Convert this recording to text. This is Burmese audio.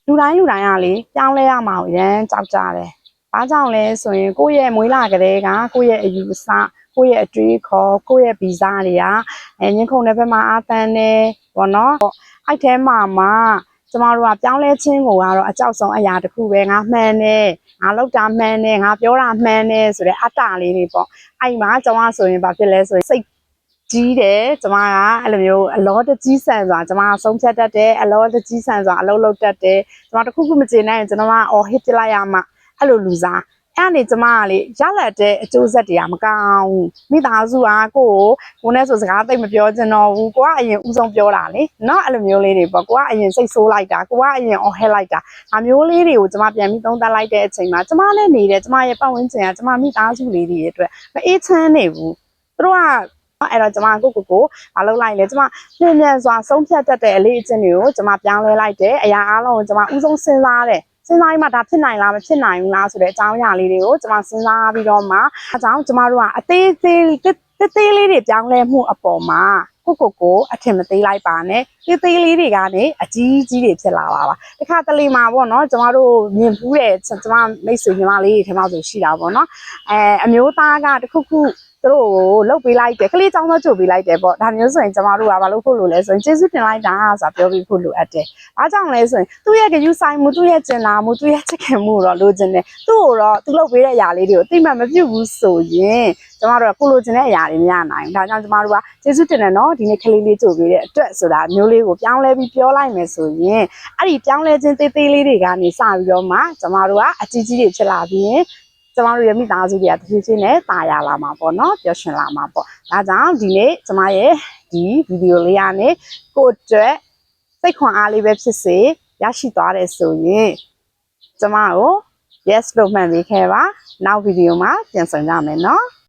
လူတိုင်းကလေပြောင်းလဲရမှာကိုရမ်းကြောက်ကြတယ်။ဘာကြောင့်လဲဆိုရင်ကိုယ့်ရဲ့မွေးလာကလေးကကိုယ့်ရဲ့အယူအဆကိုယ့်ရဲ့အတွေးခေါ်ကိုယ့်ရဲ့ဗီဇတွေကညင်ခုန်တဲ့ဘက်မှာအာသန်နေပေါ့နော်။အဲ့ထဲမှာကျမတို့ကပြောင်းလဲခြင်းကိုကတော့အကြောက်ဆုံးအရာတစ်ခုပဲငါမှန်တယ်ငါလောက်တာမှန်တယ်ငါပြောတာမှန်တယ်ဆိုတဲ့အတ္တလေးတွေပေါ့အဲ့မှာကျွန်မဆိုရင်ဘာဖြစ်လဲဆိုရင်စိတ်ကြီးတယ်ကျမကအဲ့လိုမျိုးအလောတကြီးဆန်စွာကျမကဆုံးဖြတ်တတ်တယ်အလောတကြီးဆန်စွာအလုပ်လုပ်တတ်တယ်ကျမတခုခုမကျေနိုင်ရင်ကျွန်တော်ကအော်ဟစ်ပြလိုက်ရမှာအဲ့လိုလူစားအဲ့နေကျမကလေရလာတဲ့အကျိုးဆက်တွေကမကောင်းဘူးမိသားစုကကိုနဲ့ဆိုစကားသိမပြောချင်တော့ဘူးကိုကအရင်ဥဆုံးပြောတာလေနော်အဲ့လိုမျိုးလေးတွေပေါ့ကိုကအရင်စိတ်ဆိုးလိုက်တာကိုကအရင်အော်ဟစ်လိုက်တာဒါမျိုးလေးတွေကိုကျမပြန်ပြီးသုံးသပ်လိုက်တဲ့အချိန်မှာကျမလည်းနေတယ်ကျမရဲ့ပတ်ဝန်းကျင်ကကျမမိသားစုလေးတွေအတွက်မအေးချမ်းနေဘူးသူတို့ကအဲ့တော့ကျမကိုမလုပ်လိုက်လေကျမပြန်စွာဆုံးဖြတ်တတ်တဲ့အလေးအကျင့်တွေကိုကျမပြောင်းလဲလိုက်တယ်အရာအားလုံးကိုကျမဥဆုံးစဉ်းစားတယ်စဉ်းစားပြီးမှဒါဖြစ်နိုင်လားမဖြစ်နိုင်ဘူးလားဆိုတဲ့အကြောင်းအရာလေးတွေကိုကျမစဉ်းစားပြီးတော့မှအကြောင်းကျမတို့ကအသေးသေးလေးတွေပြောင်းလဲမှုအပေါ်မှာကိုအထင်မသေးလိုက်ပါနဲ့သေးလေးတွေကနေအကြီးကြီးတွေဖြစ်လာပါတခါတလေမှာပေါ့နော်ကျမတို့မြင်ဖူးတယ်ကျမမိတ်ဆွေညီမလေးတွေထဲမှာဆိုရှိတာပေါ့နော်အမျိုးသားကတခုခုသူတို့ကိုလှုပ်ပေးလိုက်တယ်ကလေးចောင်းတော့ကြိုပေးလိုက်တယ်ပေါ့ဒါမျိုးဆိုရင်ကျမတို့ကဘာလို့ဖို့လို့လဲဆိုရင်ကျေးဇူးတင်လိုက်တာဆိုတာပြောပြီးဖို့လိုအပ်တယ်အားကြောင့်လဲဆိုရင်သူ့ရဲ့ဂရုစိုက်မှုသူ့ရဲ့ကျင်နာမှုသူ့ရဲ့ချစ်ခင်မှုတော့လိုချင်တယ်သူ့ကိုတော့သူလှုပ်ပေးတဲ့အရာလေးတွေကိုအတိမတ်မပြုတ်ဘူးဆိုရင်ကျမတို့ကကိုလိုချင်တဲ့အရာတွေမရနိုင်ဘူးဒါကြောင့်ကျမတို့ကကျေးဇူးတင်တယ်နော်ဒီနေ့ကလေးလေးကြိုပေးတဲ့အတွက်ဆိုတာမျိုးလေးကိုပြောင်းလဲပြီးပြောလိုက်မယ်ဆိုရင်အဲ့ဒီပြောင်းလဲခြင်းသေးသေးလေးတွေကနေစပြီးတော့မှကျမတို့ကအကြီးကြီးတွေဖြစ်လာပြီးရင်ကျမတို့ရဲ့မိသားစုတွေကတဖြည်းဖြည်းနဲ့တာယာလာမှာပေါ့နော်ပျော်ရွှင်လာမှာပေါ့ဒါကြောင့်ဒီနေ့ကျမရဲ့ဒီဗီဒီယိုလေးကနေကိုအတွက်စိတ်ခွန်အားလေးပဲဖြစ်စေရရှိသွားတယ်ဆိုရင်ကျမကို yes လို့မှတ်ပေးခဲ့ပါနောက်ဗီဒီယိုမှာပြန်ဆောင်ကြမယ်နော်